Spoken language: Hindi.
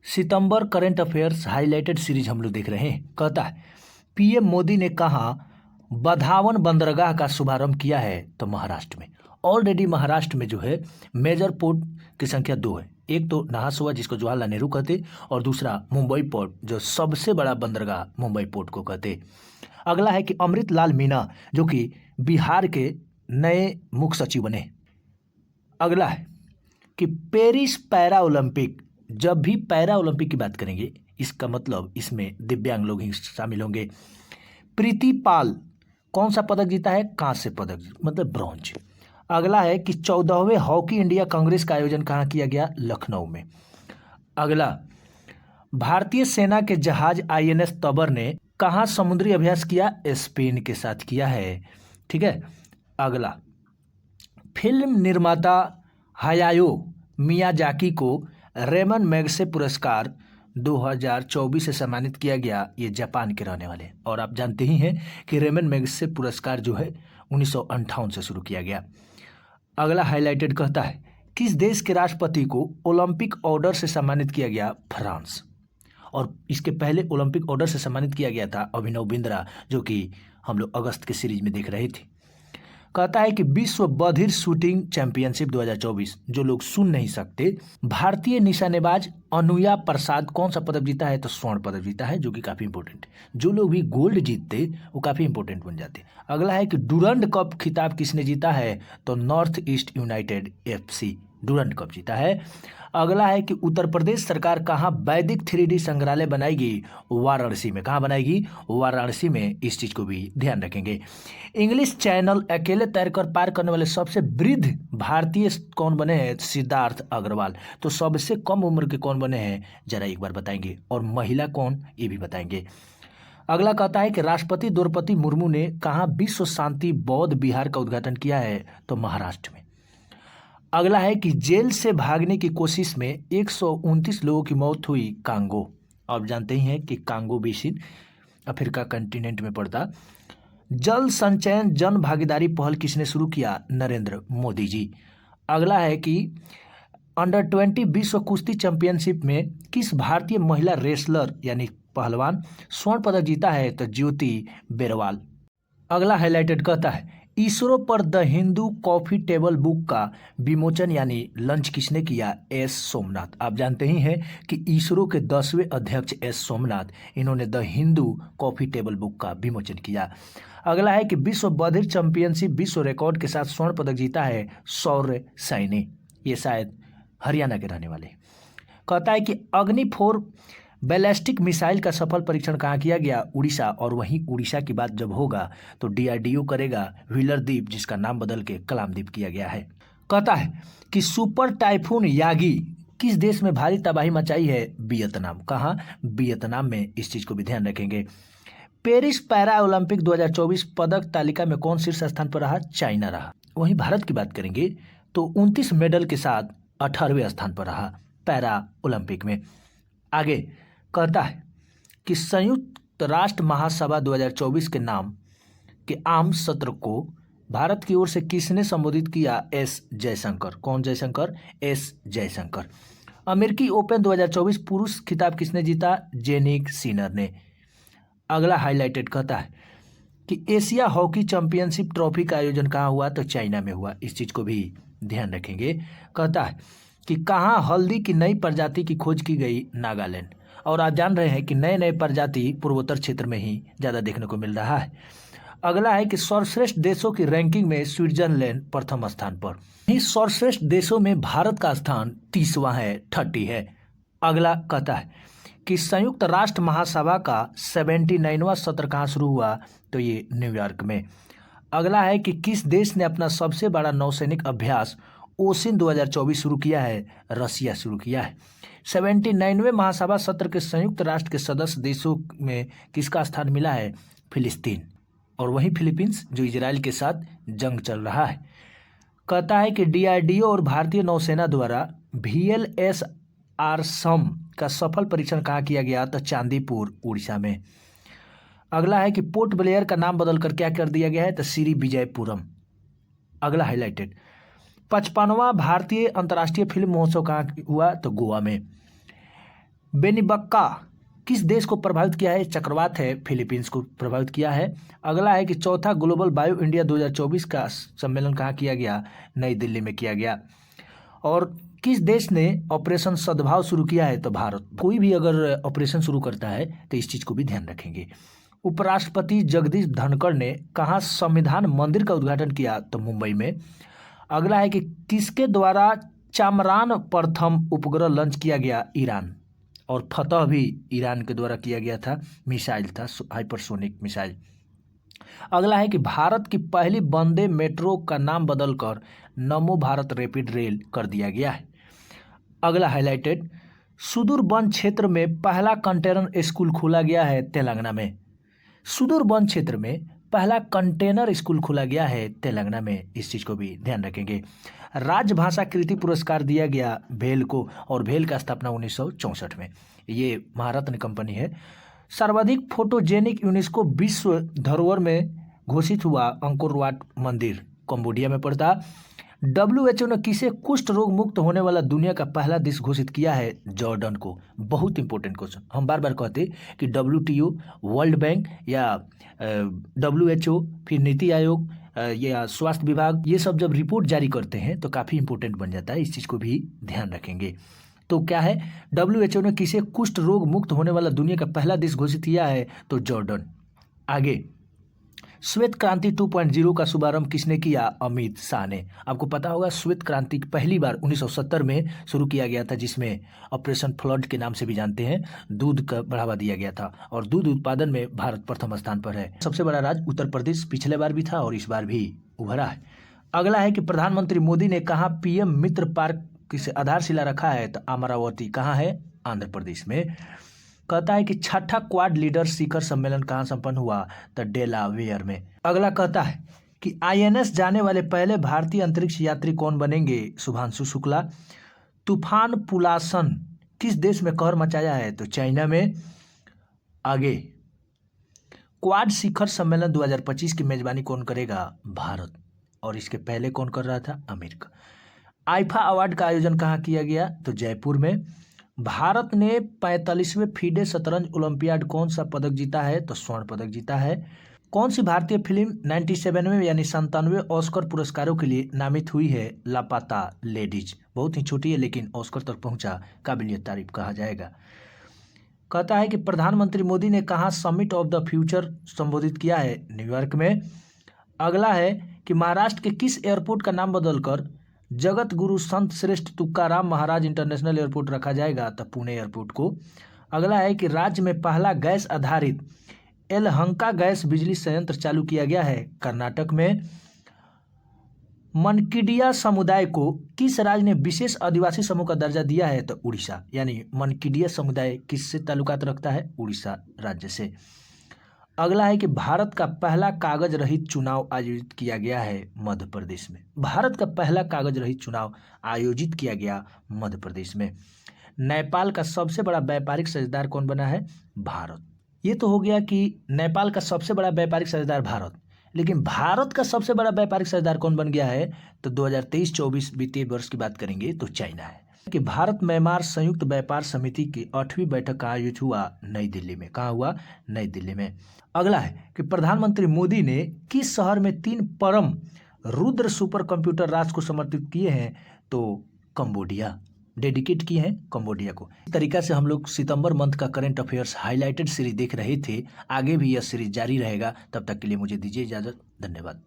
सितंबर करंट अफेयर्स हाईलाइटेड सीरीज हम लोग देख रहे हैं। कहता है पीएम मोदी ने कहा बधावन बंदरगाह का शुभारंभ किया है तो महाराष्ट्र में। ऑलरेडी महाराष्ट्र में जो है मेजर पोर्ट की संख्या 2 है। एक तो नहासुआ जिसको जवाहरलाल नेहरू कहते, और दूसरा मुंबई पोर्ट जो सबसे बड़ा बंदरगाह मुंबई पोर्ट को कहते। अगला है कि अमृत लाल मीना जो कि बिहार के नए मुख्य सचिव बने। अगला है कि पेरिस पैरा ओलंपिक, जब भी पैरा ओलंपिक की बात करेंगे इसका मतलब इसमें दिव्यांग लोग ही शामिल होंगे। प्रीति पाल कौन सा पदक जीता है? कांस्य पदक, मतलब ब्रॉन्ज। अगला है कि 14वें हॉकी इंडिया कांग्रेस का आयोजन कहाँ किया गया? लखनऊ में। अगला, भारतीय सेना के जहाज आईएनएस तबर ने कहाँ समुद्री अभ्यास किया? स्पेन के साथ किया है। ठीक है। अगला, फिल्म निर्माता हायायो मियाजाकी को रेमन मैगसे पुरस्कार 2024 से सम्मानित किया गया। ये जापान के रहने वाले, और आप जानते ही हैं कि रेमन मैगसे पुरस्कार जो है 1958 से शुरू किया गया। अगला हाईलाइटेड कहता है किस देश के राष्ट्रपति को ओलंपिक ऑर्डर से सम्मानित किया गया? फ्रांस। और इसके पहले ओलंपिक ऑर्डर से सम्मानित किया गया था अभिनव बिंद्रा, जो कि हम लोग अगस्त के सीरीज में देख रहे थे। कहता है कि विश्व बधिर शूटिंग चैंपियनशिप 2024, जो लोग सुन नहीं सकते, भारतीय निशानेबाज अनुया प्रसाद कौन सा पदक जीता है? तो स्वर्ण पदक जीता है, जो कि काफी इंपॉर्टेंट। जो लोग भी गोल्ड जीतते वो काफी इंपॉर्टेंट बन जाते। अगला है कि डुरंड कप खिताब किसने जीता है? तो north east United FC Durand cup जीता है। अगला है कि उत्तर प्रदेश सरकार कहाँ वैदिक 3D संग्रहालय बनाएगी? वाराणसी में। कहाँ बनाएगी? वाराणसी में। इस चीज को भी ध्यान रखेंगे। इंग्लिश चैनल अकेले तैरकर पार करने वाले सबसे वृद्ध भारतीय कौन बने हैं? सिद्धार्थ अग्रवाल। तो सबसे कम उम्र के कौन बने हैं जरा एक बार बताएंगे, और महिला कौन ये भी बताएंगे। अगला कहता है कि राष्ट्रपति द्रौपदी मुर्मू ने कहाँ विश्व शांति बौद्ध विहार का उद्घाटन किया है? तो महाराष्ट्र में। अगला है कि जेल से भागने की कोशिश में 129 लोगों की मौत हुई कांगो। आप जानते ही हैं कि कांगो बेसिन अफ्रीका कंटिनेंट में पड़ता। जल संचयन जन भागीदारी पहल किसने शुरू किया? नरेंद्र मोदी जी। अगला है कि अंडर 20 विश्व कुश्ती चैंपियनशिप में किस भारतीय महिला रेसलर यानी पहलवान स्वर्ण पदक जीता है? तो ज्योति बेरवाल। अगला हाईलाइटेड कहता है इसरो पर the Hindu coffee table book का विमोचन यानी लंच किसने किया? एस सोमनाथ। आप जानते ही हैं कि इसरो के 10वें अध्यक्ष एस सोमनाथ, इन्होंने the Hindu coffee table book का विमोचन किया। अगला है कि विश्व बधिर चैंपियनशिप विश्व रिकॉर्ड के साथ स्वर्ण पदक जीता है शौर्य सैनी, ये शायद हरियाणा के रहने वाले। कहता है कि अग्नि 4 बैलिस्टिक मिसाइल का सफल परीक्षण कहाँ किया गया? उड़ीसा। और वहीं उड़ीसा की बात जब होगा तो डीआरडीओ करेगा व्हीलर द्वीप, जिसका नाम बदल के कलाम द्वीप किया गया है। कहता है कि सुपर टाइफून यागी किस देश में भारी तबाही मचाई है? वियतनाम। कहाँ? वियतनाम में। इस चीज को भी ध्यान रखेंगे। पेरिस पैरा ओलंपिक 2024 पदक तालिका में कौन शीर्ष स्थान पर रहा? चाइना रहा। वहीं भारत की बात करेंगे तो 29 मेडल के साथ 18वें स्थान पर रहा पैरा ओलंपिक में। आगे कहता है कि संयुक्त राष्ट्र महासभा 2024 के नाम के आम सत्र को भारत की ओर से किसने संबोधित किया? एस जयशंकर। कौन जयशंकर? एस जयशंकर। अमेरिकी ओपन 2024 पुरुष खिताब किसने जीता? जेनिक सिनर ने। अगला हाईलाइटेड कहता है कि एशिया हॉकी चैंपियनशिप ट्रॉफी का आयोजन कहाँ हुआ? तो चाइना में हुआ। इस चीज को भी ध्यान रखेंगे। कहता है कि कहाँ हल्दी की नई प्रजाति की खोज की गई? नागालैंड। और आप जान रहे हैं कि नए नए प्रजाति पूर्वोत्तर क्षेत्र में ही ज़्यादा देखने को मिल रहा है। अगला है कि सर्वश्रेष्ठ देशों की रैंकिंग में स्विट्जरलैंड प्रथम स्थान पर। इस सर्वश्रेष्ठ देशों में भारत का स्थान 30वां है, 30 है। अगला कहता है कि संयुक्त राष्ट्र महासभा का 79वां सत्र कहाँ शुरू हुआ? तो ये न्यूयॉर्क में। अगला है कि किस देश ने अपना सबसे बड़ा नौसैनिक अभ्यास ओसिन 2024 शुरू किया है? रसिया शुरू किया है। 79वें महासभा सत्र के संयुक्त राष्ट्र के सदस्य देशों में किसका स्थान मिला है? फिलिस्तीन। और वहीं फिलीपींस जो इजराइल के साथ जंग चल रहा है। कहता है कि डीआरडीओ और भारतीय नौसेना द्वारा VLSR सम का सफल परीक्षण कहाँ किया गया? तो चांदीपुर उड़ीसा में। अगला है कि पोर्ट ब्लेयर का नाम बदलकर क्या कर दिया गया है? तो श्री विजयपुरम। अगला हाईलाइटेड 55वां भारतीय अंतर्राष्ट्रीय फिल्म महोत्सव कहाँ हुआ? तो गोवा में। बेनीबक्का किस देश को प्रभावित किया है? चक्रवात है, फिलीपींस को प्रभावित किया है। अगला है कि चौथा ग्लोबल बायो इंडिया 2024 का सम्मेलन कहाँ किया गया? नई दिल्ली में किया गया। और किस देश ने ऑपरेशन सद्भाव शुरू किया है? तो भारत। कोई भी अगर ऑपरेशन शुरू करता है तो इस चीज़ को भी ध्यान रखेंगे। उपराष्ट्रपति जगदीश धनखड़ ने कहाँ संविधान मंदिर का उद्घाटन किया? तो मुंबई में। अगला है कि किसके द्वारा चामरान प्रथम उपग्रह लॉन्च किया गया? ईरान। और फतह भी ईरान के द्वारा किया गया था, मिसाइल था, हाइपरसोनिक मिसाइल। अगला है कि भारत की पहली वंदे मेट्रो का नाम बदलकर नमो भारत रैपिड रेल कर दिया गया है। अगला हाईलाइटेड, सुदूर वन क्षेत्र में पहला कंटेनर स्कूल खोला गया है तेलंगाना में। सुदूर वन क्षेत्र में पहला कंटेनर स्कूल खोला गया है तेलंगाना में, इस चीज़ को भी ध्यान रखेंगे। राजभाषा कृति पुरस्कार दिया गया भेल को, और भेल का स्थापना 1964 में, ये महारत्न कंपनी है। सर्वाधिक फोटोजेनिक यूनेस्को विश्व धरोहर में घोषित हुआ अंकोर वाट मंदिर कंबोडिया में पड़ता। WHO ने किसे कुष्ठ रोग मुक्त होने वाला दुनिया का पहला देश घोषित किया है? जॉर्डन को। बहुत इंपॉर्टेंट क्वेश्चन, हम बार बार कहते कि WTO, वर्ल्ड बैंक या WHO, फिर नीति आयोग या स्वास्थ्य विभाग, ये सब जब रिपोर्ट जारी करते हैं तो काफ़ी इंपॉर्टेंट बन जाता है, इस चीज़ को भी ध्यान रखेंगे। तो क्या है? WHO ने किसे कुष्ठ रोग मुक्त होने वाला दुनिया का पहला देश घोषित किया है? तो जॉर्डन। आगे, श्वेत क्रांति 2.0 का शुभारंभ किसने किया? अमित शाह ने। आपको पता होगा श्वेत क्रांति पहली बार 1970 में शुरू किया गया था, जिसमें ऑपरेशन फ्लड के नाम से भी जानते हैं, दूध का बढ़ावा दिया गया था, और दूध उत्पादन में भारत प्रथम स्थान पर है। सबसे बड़ा राज्य उत्तर प्रदेश पिछले बार भी था और इस बार भी उभरा है। अगला है कि प्रधानमंत्री मोदी ने कहाँ PM मित्र पार्क की आधारशिला रखा है? तो अमरावती। कहाँ है? आंध्र प्रदेश में। कहता है कि छठा क्वाड लीडर शिखर सम्मेलन कहाँ संपन्न हुआ? तो डेलावेयर में। अगला कहता है कि INS जाने वाले पहले भारतीय अंतरिक्ष यात्री कौन बनेंगे? शुभांशु शुक्ला। तूफान पुलासन किस देश में कहर मचाया है? तो चाइना में। आगे, क्वाड शिखर सम्मेलन 2025 की मेजबानी कौन करेगा? भारत। और इसके पहले कौन कर रहा था? अमेरिका। आईफा अवार्ड का आयोजन कहाँ किया गया? तो जयपुर में। भारत ने 45वें फीडे शतरंज ओलंपियाड कौन सा पदक जीता है? तो स्वर्ण पदक जीता है। कौन सी भारतीय फिल्म 97वें यानी 97वें ऑस्कर पुरस्कारों के लिए नामित हुई है? लापता लेडीज। बहुत ही छोटी है लेकिन ऑस्कर तक पहुंचा, काबिलियत तारीफ कहा जाएगा। कहता है कि प्रधानमंत्री मोदी ने कहाँ समिट ऑफ द फ्यूचर संबोधित किया है? न्यूयॉर्क में। अगला है कि महाराष्ट्र के किस एयरपोर्ट का नाम बदलकर जगत गुरु संत श्रेष्ठ तुकाराम महाराज इंटरनेशनल एयरपोर्ट रखा जाएगा? तो पुणे एयरपोर्ट को। अगला है कि राज्य में पहला गैस आधारित एलहंका गैस बिजली संयंत्र चालू किया गया है? कर्नाटक में। मनकीडिया समुदाय को किस राज्य ने विशेष आदिवासी समूह का दर्जा दिया है? तो उड़ीसा। यानी मनकीडिया समुदाय किससे ताल्लुकात रखता है? उड़ीसा राज्य से। अगला है कि भारत का पहला कागज रहित चुनाव आयोजित किया गया है? मध्य प्रदेश में। भारत का पहला कागज रहित चुनाव आयोजित किया गया मध्य प्रदेश में। नेपाल का सबसे बड़ा व्यापारिक साझेदार कौन बना है? भारत। ये तो हो गया कि नेपाल का सबसे बड़ा व्यापारिक साझेदार भारत, लेकिन भारत का सबसे बड़ा व्यापारिक साझेदार कौन बन गया है? तो 2023-24 वित्तीय वर्ष की बात करेंगे तो चाइना है। कि भारत म्यांमार संयुक्त व्यापार समिति की 8वीं बैठक का आयोजित हुआ? नई दिल्ली में। कहाँ हुआ? नई दिल्ली में। अगला है कि प्रधानमंत्री मोदी ने किस शहर में 3 परम रुद्र सुपर कंप्यूटर राष्ट्र को समर्पित किए हैं? तो कंबोडिया, डेडिकेट किए हैं कंबोडिया को। इस तरीका से हम लोग सितंबर मंथ का करंट अफेयर्स हाईलाइटेड सीरीज देख रहे थे। आगे भी यह सीरीज जारी रहेगा, तब तक के लिए मुझे दीजिए इजाजत। धन्यवाद।